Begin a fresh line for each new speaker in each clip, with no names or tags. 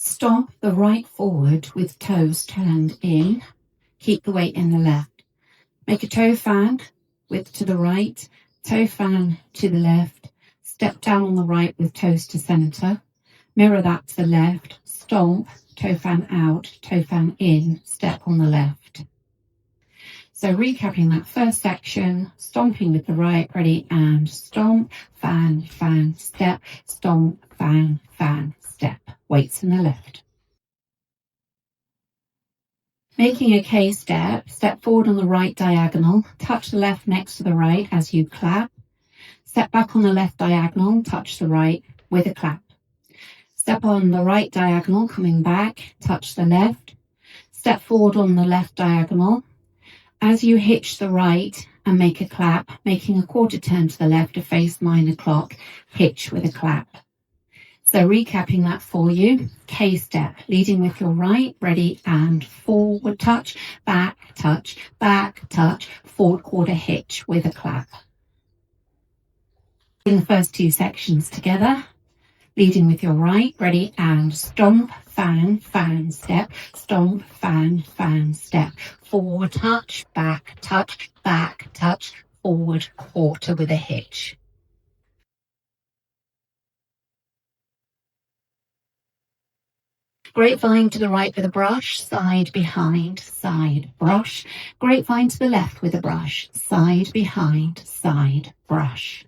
Stomp the right forward with toes turned in. Keep the weight in the left. Make a toe fan, width to the right, toe fan to the left. Step down on the right with toes to centre. Mirror that to the left. Stomp, toe fan out, toe fan in, step on the left. So recapping that first section, stomping with the right, ready, and stomp, fan, fan, step, stomp, fan, fan, step. Weights in the left. Making a K step, step forward on the right diagonal, touch the left next to the right as you clap. Step back on the left diagonal, touch the right with a clap. Step on the right diagonal, coming back, touch the left. Step forward on the left diagonal. As you hitch the right and make a clap, making a quarter turn to the left to face 9 o'clock, hitch with a clap. So recapping that for you, K step, leading with your right, ready, and forward touch, back touch, forward quarter hitch with a clap. In the first two sections together, leading with your right, ready, and stomp, fan, fan, step, stomp, fan, fan, step, forward touch, forward quarter with a hitch. Grapevine to the right with a brush, side, behind, side, brush. Grapevine to the left with a brush, side, behind, side, brush.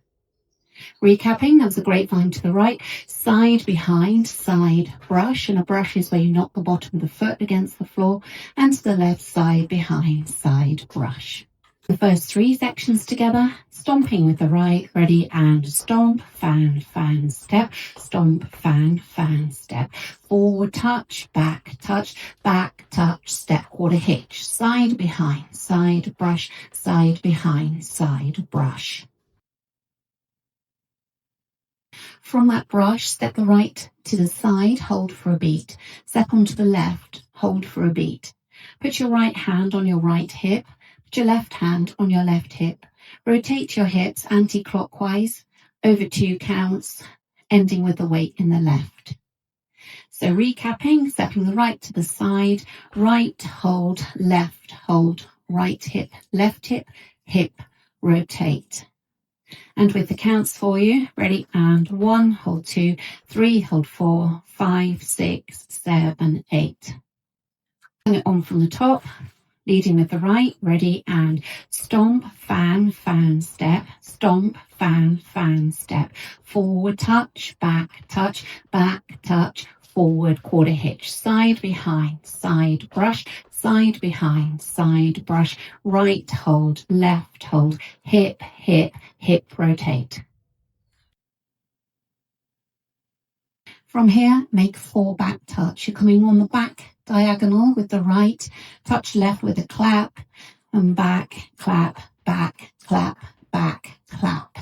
Recapping, that was a grapevine to the right, side, behind, side, brush. And a brush is where you knock the bottom of the foot against the floor. And to the left, side, behind, side, brush. The first three sections together, stomping with the right, ready, and stomp, fan, fan, step, stomp, fan, fan, step, forward touch, back touch, step, quarter hitch, side, behind, side, brush, side, behind, side, brush. From that brush, step the right to the side, hold for a beat. Step onto the left, hold for a beat. Put your right hand on your right hip. Put your left hand on your left hip. Rotate your hips anti-clockwise over 2 counts, ending with the weight in the left. So recapping, stepping the right to the side, right, hold, right hip, left hip, hip, rotate. And with the counts for you, ready, and 1, hold 2, 3, hold 4, 5, 6, 7, 8. Bring it on from the top. Leading with the right, ready, and stomp, fan, fan, step, stomp, fan, fan, step, forward touch, forward quarter hitch, side, behind, side, brush, side, behind, side, brush, right, hold, left, hold, hip, hip, hip, rotate. From here, make 4 back touch. You're coming on the back diagonal with the right, touch left with a clap, and back, clap, back, clap, back, clap.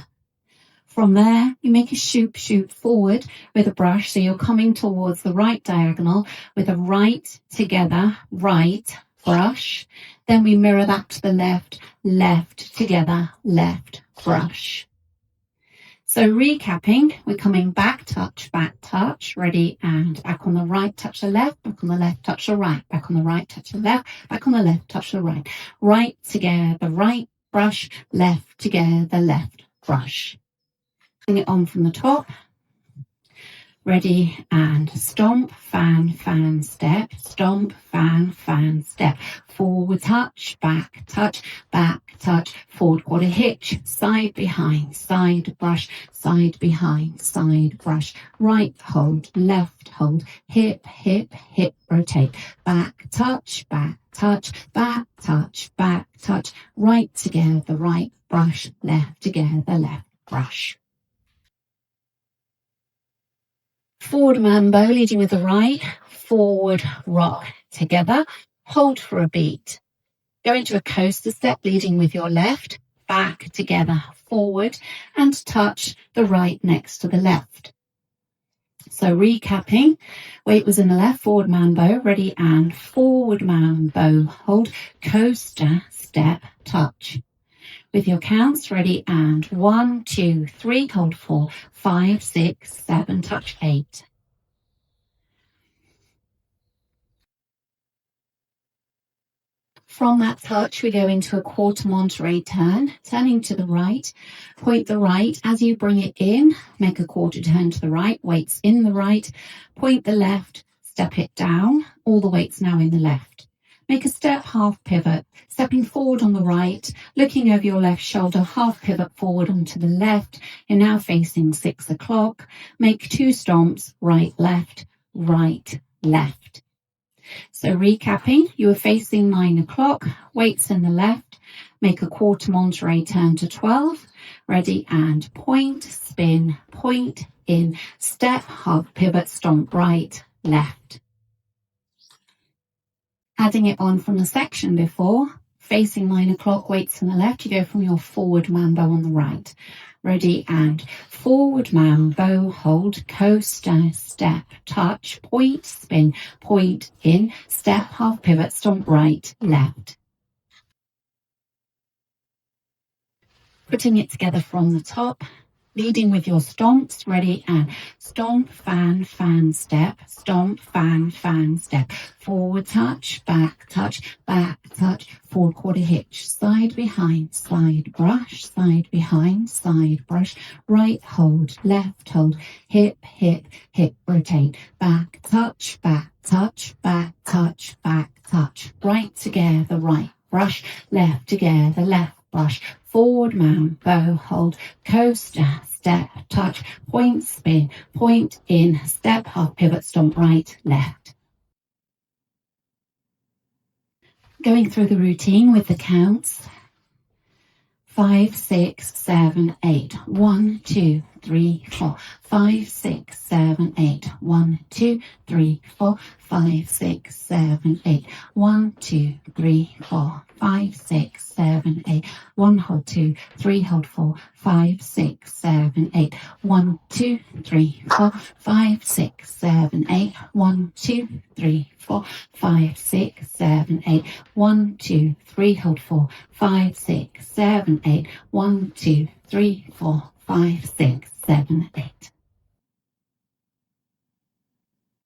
From there, you make a shoot forward with a brush. So you're coming towards the right diagonal with a right together, right, brush. Then we mirror that to the left, left together, left, brush. So recapping, we're coming back touch, ready, and back on the right, touch the left, back on the left, touch the right, back on the right, touch the left, back on the left, touch the right. Right together, right, brush, left together, left, brush. Bring it on from the top. Ready, and stomp, fan, fan, step, stomp, fan, fan, step, forward touch, back touch, forward quarter hitch, side, behind, side, brush, side, behind, side, brush, right, hold, left, hold, hip, hip, hip, rotate, back touch, right together, right, brush, left together, left, brush. Forward mambo, leading with the right, forward rock together, hold for a beat. Go into a coaster step, leading with your left, back together, forward, and touch the right next to the left. So recapping, weight was in the left, forward mambo, ready, and forward mambo, hold, coaster, step, touch. With your counts, ready, and 1, 2, 3, hold 4, 5, 6, 7, touch 8. From that touch, we go into a quarter Monterey turn, turning to the right, point the right. As you bring it in, make a quarter turn to the right, weights in the right, point the left, step it down, all the weights now in the left. Make a step half pivot, stepping forward on the right, looking over your left shoulder, half pivot forward onto the left. You're now facing 6 o'clock. Make 2 stomps, right, left, right, left. So recapping, you were facing 9 o'clock, weights in the left, make a quarter Monterey turn to 12, ready and point, spin, point, in, step, half pivot, stomp, right, left. Adding it on from the section before, facing 9 o'clock, weights in the left, you go from your forward mambo on the right. Ready and forward mambo, hold, coaster, step, touch, point, spin, point, in, step, half pivot, stomp, right, left. Putting it together from the top, leading with your stomps, ready and stomp, fan, fan, step, stomp, fan, fan, step, forward touch, back touch, forward quarter hitch, side behind, slide brush, side behind, side brush, right hold, left hold, hip, hip, hip, rotate, back touch, back touch, back touch, back touch, right together, right brush, left together, left brush, forward mambo, hold, coaster, step, touch, point, spin, point, in, step, half pivot, stomp, right, left. Going through the routine with the counts. 5, 6, 7, 8. 1, 2, 3, 4. 5, 6, 7, 8. 1, 2, 3, 4. 5, 6, 7, 8. 1, 2, 3, 4. 5, 6, 7, 8. 1, hold 2, 3, hold 4. 5, 6, 7, 8. 1, 2, 3, 4. 5, 6, 7, 8. 1, 2, 3, 4. 5, 6, 7, 8. 1, 2, 3, hold 4. 5, 6, 7, 8. 1, 2, 3, 4. 5, 6, 7, 8.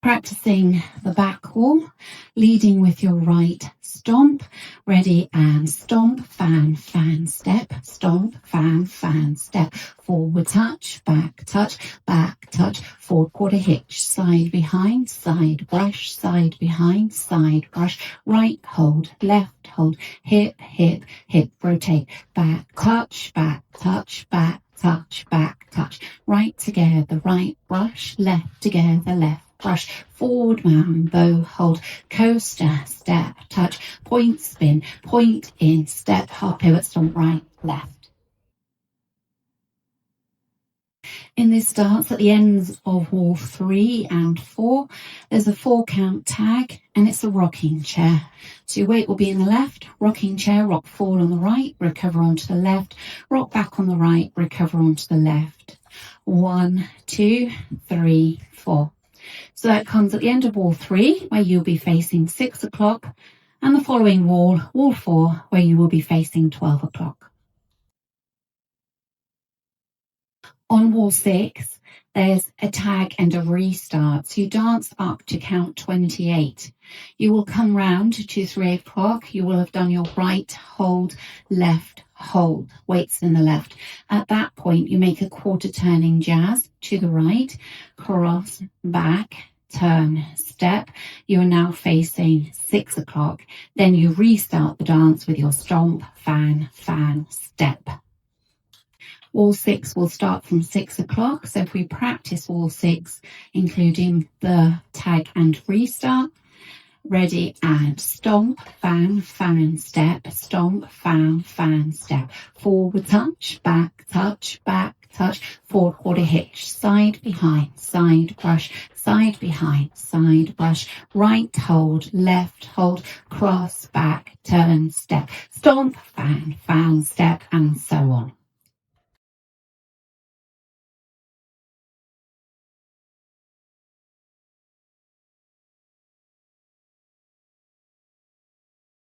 Practicing the back wall, leading with your right stomp, ready and stomp, fan, fan, step, stomp, fan, fan, step, forward touch, back touch, forward quarter hitch, side behind, side brush, side behind, side brush, right hold, left hold, hip, hip, hip, rotate, back touch, back touch, back touch, back touch, right together, right brush, left together, left brush, forward mambo, hold, coaster, step, touch, point, spin, point, in, step, half pivot, stomp, right, left. In this dance, at the ends of wall 3 and 4, there's a 4 count tag and it's a rocking chair. So your weight will be in the left, rocking chair, rock forward on the right, recover onto the left, rock back on the right, recover onto the left. 1, 2, 3, 4. So that comes at the end of wall 3, where you'll be facing 6 o'clock, and the following wall, wall 4, where you will be facing 12 o'clock. On wall 6, there's a tag and a restart. So you dance up to count 28. You will come round to 3 o'clock. You will have done your right hold, left hold, weights in the left. At that point, you make a quarter turning jazz to the right, cross, back, turn, step. You are now facing 6 o'clock. Then you restart the dance with your stomp, fan, fan, step. Wall 6 will start from 6 o'clock. So if we practice wall 6, including the tag and restart, ready and stomp, fan, fan, step, stomp, fan, fan, step, forward touch, back touch, forward quarter hitch, side behind, side brush, side behind, side brush, right hold, left hold, cross, back, turn, step, stomp, fan, fan, step, and so on.